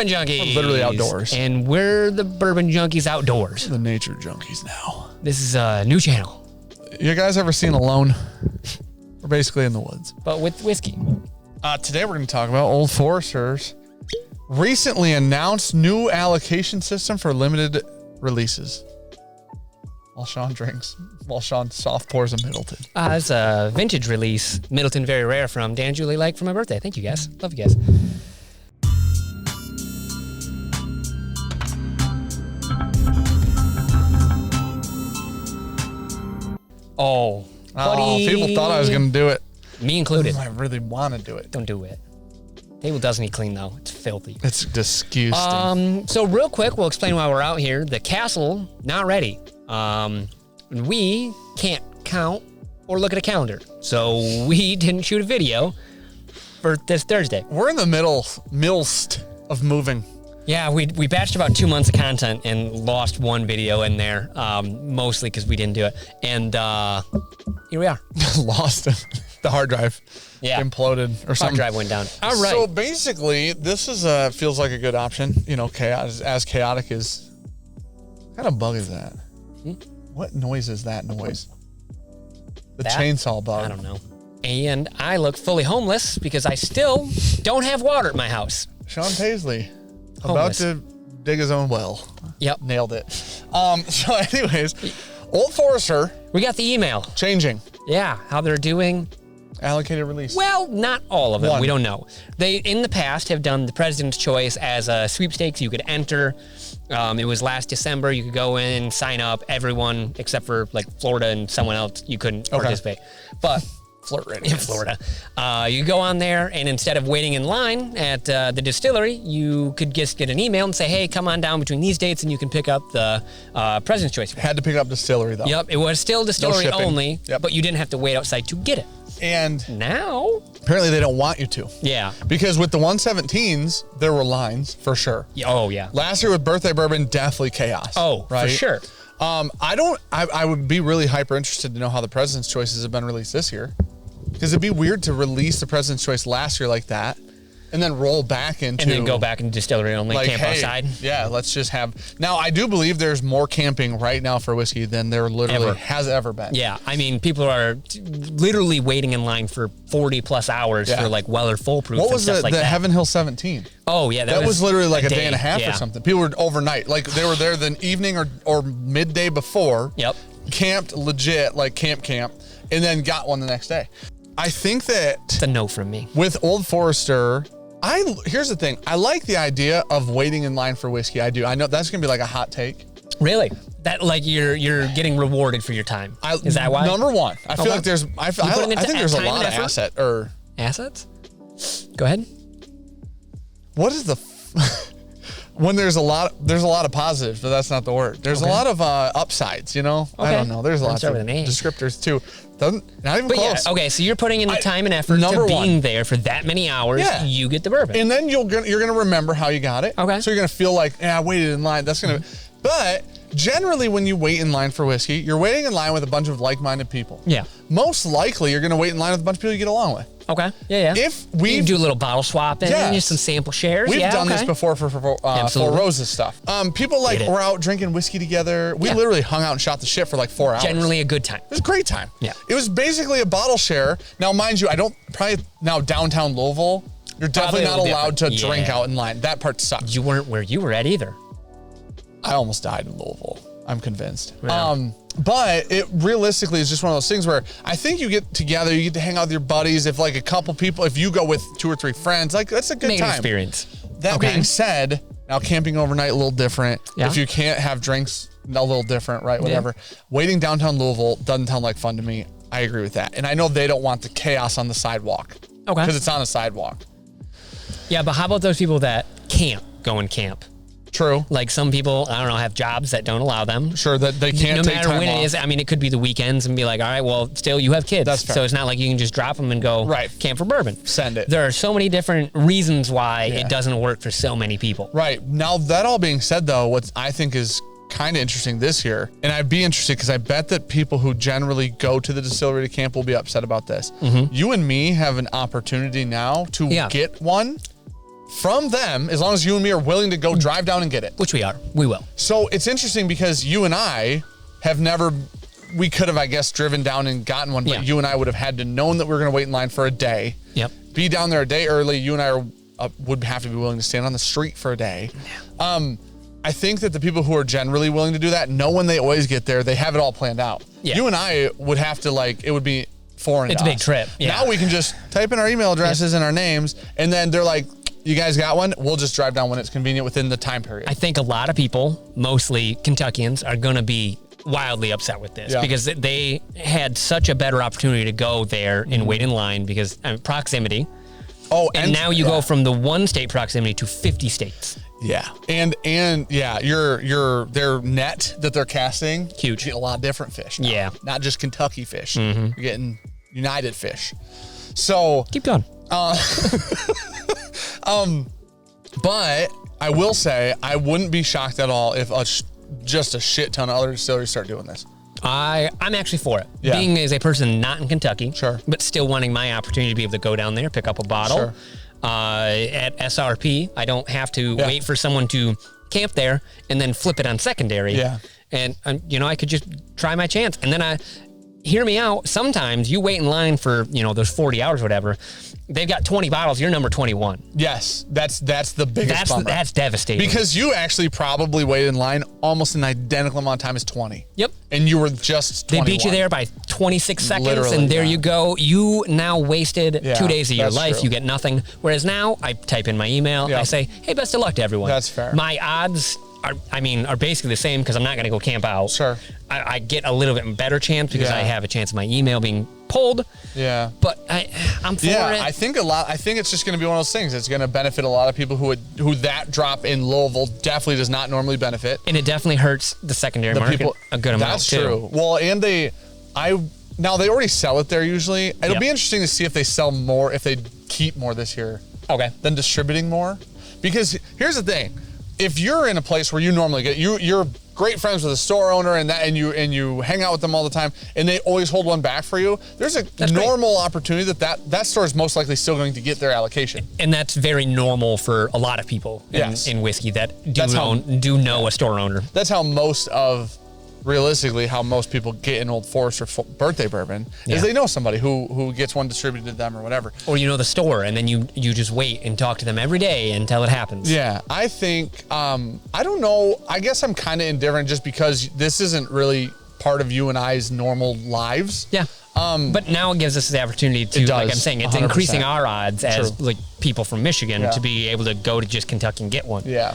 Bourbon Junkies. We're literally outdoors. And we're the Bourbon Junkies outdoors. The nature junkies now. This is a new channel. You guys ever seen Alone? We're basically in the woods. But with whiskey. Today we're going to talk about Old Forester's recently announced new allocation system for limited releases. While Sean soft pours a Middleton. It's a vintage release. Middleton Very Rare from Dan and Julie Like for my birthday. Thank you guys. Love you guys. Oh, buddy. People thought I was going to do it. Me included. I really want to do it. Don't do it. Table does need clean though. It's filthy. It's disgusting. So real quick, we'll explain why we're out here. The castle, not ready. We can't count or look at a calendar. So we didn't shoot a video for this Thursday. We're in the midst of moving. Yeah, we batched about 2 months of content and lost one video in there, mostly because we didn't do it. And here we are. Lost it. The hard drive imploded or something. Hard drive went down. All right. So basically, this is feels like a good option. You know, as chaotic as... What kind of bug is that? What noise is that noise? The chainsaw bug. I don't know. And I look fully homeless because I still don't have water at my house. Sean Paisley. Homeless. About to dig his own well. Yep. Nailed it. So anyways, Old Forester. We got the email. Changing. Yeah, how they're doing. Allocated release. Well, not all of them. One. We don't know. They, in the past, have done the President's Choice as a sweepstakes you could enter. It was last December. You could go in, sign up. Everyone, except for like Florida and someone else, you couldn't participate. But in Florida, you go on there, and instead of waiting in line at the distillery, you could just get an email and say, hey, come on down between these dates, and you can pick up the President's Choice. Had to pick up distillery, though. Yep, it was still distillery only, but you didn't have to wait outside to get it. And now, apparently they don't want you to. Yeah. Because with the 117s, there were lines for sure. Oh, yeah. Last year with Birthday Bourbon, definitely chaos. Oh, right? For sure. I would be really hyper interested to know how the President's Choices have been released this year. Because it'd be weird to release the President's Choice last year like that and then roll back into... And then go back into distillery only, like, camp outside. Yeah, let's just have... Now, I do believe there's more camping right now for whiskey than there literally has ever been. Yeah, I mean, people are literally waiting in line for 40-plus hours for, like, Weller Foolproof and stuff like that. What was the Heaven Hill 17? Oh, yeah. That was literally like a day and a half or something. People were overnight. Like, they were there the evening or midday before. Yep. Camped legit, like camp, and then got one the next day. I think that... It's a no from me. With Old Forester... Here's the thing. I like the idea of waiting in line for whiskey. I do. I know that's gonna be like a hot take. Really? That like you're getting rewarded for your time. Is that why? Number one, I feel like there's. I think there's a lot of assets. Go ahead. What is the? When there's a lot of positives, but that's not the word. There's a lot of upsides. You know. I don't know. There's lots of descriptors too. Not even close. Yeah, okay, so you're putting in the time and effort to being there for that many hours. Yeah. You get the bourbon, and then you're gonna remember how you got it. Okay. So you're gonna feel like, I waited in line. That's gonna. But generally, when you wait in line for whiskey, you're waiting in line with a bunch of like-minded people. Yeah. Most likely, you're gonna wait in line with a bunch of people you get along with. Okay. Yeah. If we do a little bottle swapping, just some sample shares. We've done this before for Four Roses stuff. People were out drinking whiskey together. We literally hung out and shot the shit for like 4 hours. Generally a good time. It was a great time. Yeah. It was basically a bottle share. Now, mind you, now downtown Louisville, you're definitely not allowed to drink out in line. That part sucks. You weren't where you were at either. I almost died in Louisville. I'm convinced. Yeah. But it realistically is just one of those things where I think you get together, you get to hang out with your buddies. If like a couple people, if you go with 2 or 3 friends, like that's a good time. Experience. That being said, now camping overnight a little different. Yeah. If you can't have drinks, a little different, right? Whatever. Yeah. Waiting downtown Louisville doesn't sound like fun to me. I agree with that. And I know they don't want the chaos on the sidewalk. Okay. Because it's on a sidewalk. Yeah, but how about those people that can't go and camp? True. Like some people, I don't know, have jobs that don't allow them. Sure, that they can't no take matter time when off. it is. I mean, it could be the weekends and be like, all right, well, still you have kids. That's fair. So it's not like you can just drop them and go camp for bourbon. Send it. There are so many different reasons why it doesn't work for so many people. Right. Now, that all being said, though, what I think is kind of interesting this year, and I'd be interested because I bet that people who generally go to the distillery to camp will be upset about this. Mm-hmm. You and me have an opportunity now to get one from them, as long as you and me are willing to go drive down and get it. Which we are. We will. So it's interesting because you and I have never, we could have, I guess, driven down and gotten one, but you and I would have had to known that we were going to wait in line for a day. Yep. Be down there a day early. You and I would have to be willing to stand on the street for a day. I think that the people who are generally willing to do that know when they always get there, they have it all planned out. Yeah. You and I would have to, like, it would be foreign. It's a big trip. Yeah. Now we can just type in our email addresses and our names, and then they're like, you guys got one? We'll just drive down when it's convenient within the time period. I think a lot of people, mostly Kentuckians, are going to be wildly upset with this because they had such a better opportunity to go there and wait in line because proximity. Oh, and now you go from the 1 state proximity to 50 states. Yeah. And yeah, their net that they're casting, huge. You get a lot of different fish now. Yeah. Not just Kentucky fish. You're getting United fish. So keep going. But I will say I wouldn't be shocked at all if just a shit ton of other distilleries start doing this. I'm actually for it. Yeah. Being as a person not in Kentucky, sure, but still wanting my opportunity to be able to go down there, pick up a bottle. Sure. At SRP, I don't have to wait for someone to camp there and then flip it on secondary. Yeah. And, I could just try my chance. And then hear me out. Sometimes you wait in line for, those 40 hours or whatever. They've got 20 bottles. You're number 21. Yes. That's the biggest bummer. That's devastating. Because you actually probably waited in line almost an identical amount of time as 20. Yep. And you were just 21. They beat you there by 26 seconds. Literally, and there you go. You now wasted 2 days of your life. True. You get nothing. Whereas now I type in my email. I say, hey, best of luck to everyone. That's fair. My odds are basically the same because I'm not going to go camp out. Sure. I get a little bit better chance because I have a chance of my email being pulled. Yeah. But I'm for it. I think it's just going to be one of those things. It's going to benefit a lot of people who that drop in Louisville definitely does not normally benefit. And it definitely hurts the secondary market a good amount that's too. That's true. Well, and they already sell it there usually. It'll be interesting to see if they sell more, if they keep more this year. Okay. Than distributing more. Because here's the thing. If you're in a place where you normally get you're great friends with a store owner and you hang out with them all the time and they always hold one back for you, there's a normal opportunity that store is most likely still going to get their allocation. And that's very normal for a lot of people in whiskey that do know a store owner. That's how realistically how most people get an Old Forester birthday bourbon is they know somebody who gets one distributed to them or whatever. Or the store and then you just wait and talk to them every day until it happens. Yeah, I think, I don't know, I guess I'm kind of indifferent just because this isn't really part of you and I's normal lives. Yeah. But now it gives us the opportunity to, like I'm saying, it's 100%. Increasing our odds as like people from Michigan to be able to go to just Kentucky and get one. Yeah.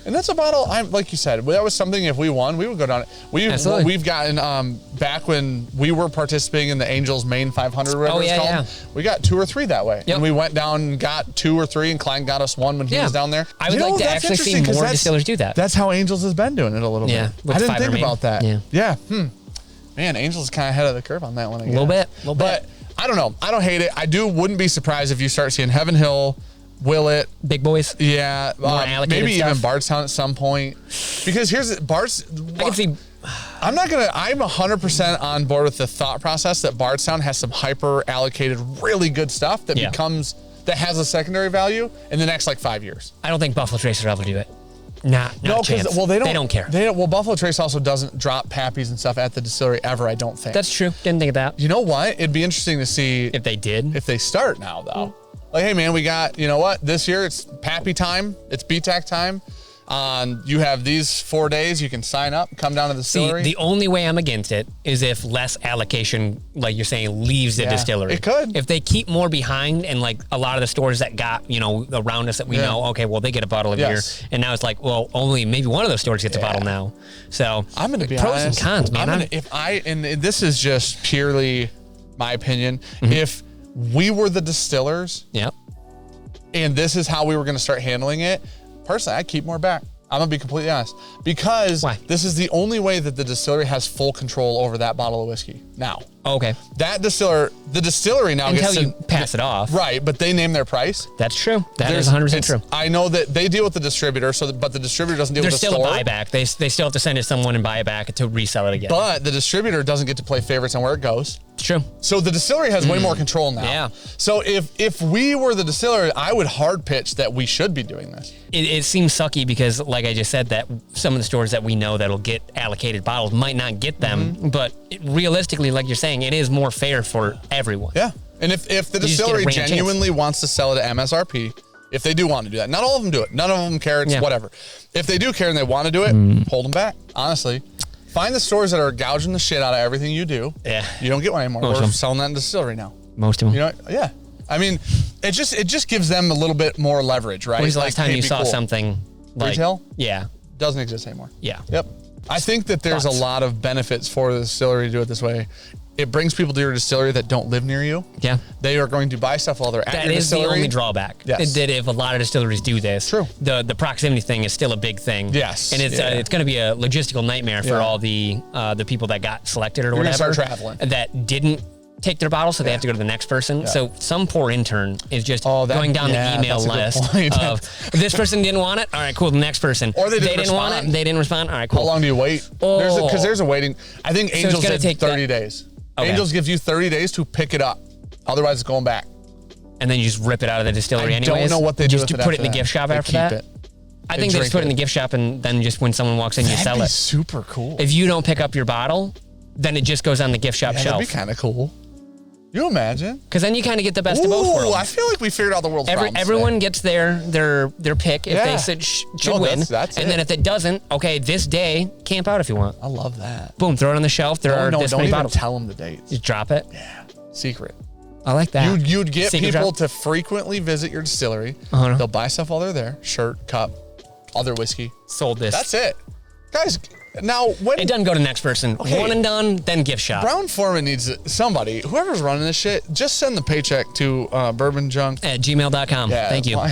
And that's a bottle, like you said, that was something if we won, we would go down it. We've gotten, back when we were participating in the Angels Main 500, whatever it's called, we got 2 or 3 that way. Yep. And we went down and got 2 or 3, and Klein got us 1 when he was down there. I would like to actually see more distillers do that. That's how Angels has been doing it a little bit. I didn't think about that. Yeah. Man, Angels is kind of ahead of the curve on that one, I guess. A little bit. But I don't know. I don't hate it. Wouldn't be surprised if you start seeing Heaven Hill, Willet, big boys, maybe even Bardstown at some point. Because here's I can see. I'm 100% on board with the thought process that Bardstown has some hyper allocated, really good stuff that that has a secondary value in the next 5 years. I don't think Buffalo Trace will ever do it. No, chance. Well, they don't care. Well, Buffalo Trace also doesn't drop pappies and stuff at the distillery ever. I don't think that's true. Didn't think of that. You know what? It'd be interesting to see if they did. If they start now, though. Like, hey, man, we got, you know what? This year it's Pappy time. It's BTAC time. You have these 4 days. You can sign up, come down to the distillery. See, the only way I'm against it is if less allocation, like you're saying, leaves the distillery. It could. If they keep more behind and a lot of the stores that got, around us that we know, okay, well, they get a bottle a year. And now it's only maybe one of those stores gets a bottle now. So I'm going to be pros honest. and cons, man. And this is just purely my opinion. If we were the distillers, and this is how we were going to start handling it, personally, I'd keep more back. I'm going to be completely honest. Because this is the only way that the distillery has full control over that bottle of whiskey now. Oh, okay. That the distillery now Until gets you pass it off. Right, but they name their price. That's true. That is 100% true. I know that they deal with the distributor, but the distributor doesn't deal with the store. There's still a buyback. They still have to send it to someone and buy it back to resell it again. But the distributor doesn't get to play favorites on where it goes. It's true. So the distillery has way more control now. Yeah. So if we were the distillery, I would hard pitch that we should be doing this. It seems sucky because, like I just said, that some of the stores that we know that'll get allocated bottles might not get them. But realistically, like you're saying, it is more fair for everyone. Yeah. And if the distillery genuinely wants to sell it at MSRP, if they do want to do that, not all of them do it. None of them care. It's whatever. If they do care and they want to do it, hold them back. Honestly. Find the stores that are gouging the shit out of everything you do. Yeah. You don't get one anymore. We're selling that in the distillery now. Most of them. You know, yeah. I mean, it just gives them a little bit more leverage, right? When's the last time you saw something like retail? Yeah. Doesn't exist anymore. Yeah. Yep. I think that there's a lot of benefits for the distillery to do it this way. It brings people to your distillery that don't live near you. Yeah. They are going to buy stuff while they're at your distillery. That is the only drawback. Yes. That if a lot of distilleries do this, true. The proximity thing is still a big thing. Yes. And it's going to be a logistical nightmare for all the people that got selected or whatever. Start traveling. That didn't take their bottle, so they have to go to the next person. Yeah. So some poor intern is just going down the email list of this person didn't want it. All right, cool. The next person. Or they didn't want it. They didn't respond. All right, cool. How long do you wait? Because there's a waiting. I think Angels did 30 days. Okay. Angels gives you 30 days to pick it up. Otherwise, it's going back. And then you just rip it out of the distillery anyways? I don't know what they do with it put it in the gift shop after that? I think they just put it in the gift shop, and then just when someone walks in, you sell it. That'd be super cool. If you don't pick up your bottle, then it just goes on the gift shop shelf. That'd be kind of cool. You imagine? Because then you kind of get the best of both worlds. I feel like we figured out the world's problems. Everyone gets their pick if they should win. That's and then if it doesn't, okay, this day, camp out if you want. I love that. Boom, throw it on the shelf. There are this many bottles. Don't even tell them the dates. Just drop it. Yeah. Secret. I like that. You'd get people to frequently visit your distillery. They'll buy stuff while they're there. Shirt, cup, other whiskey. Sold this. That's it. Guys, now when it doesn't go to the next person, one and done, then gift shop. Brown Foreman needs somebody, whoever's running this shit, just send the paycheck to Bourbonjunk at gmail.com. Yeah, thank you. All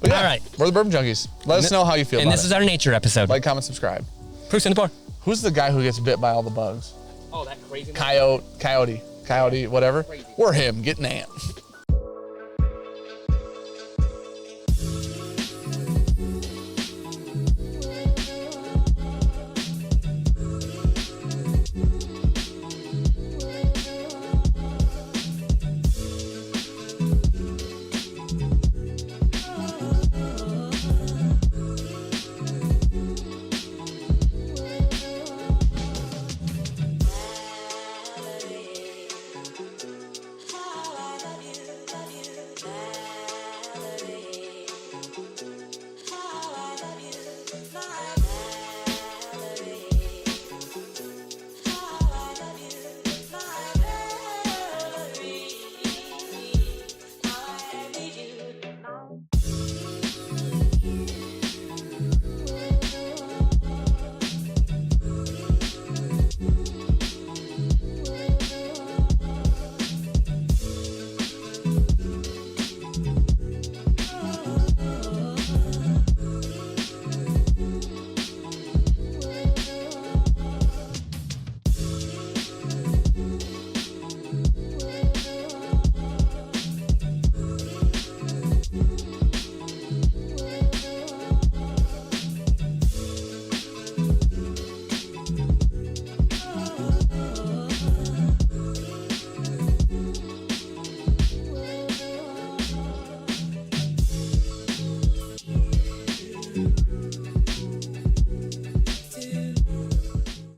right, we're the Bourbon Junkies. Let us know how you feel. And this is our nature episode. Like, comment, subscribe. Proofs in the bar. Who's the guy who gets bit by all the bugs? Oh, that crazy coyote, whatever. We're him. Getting ant.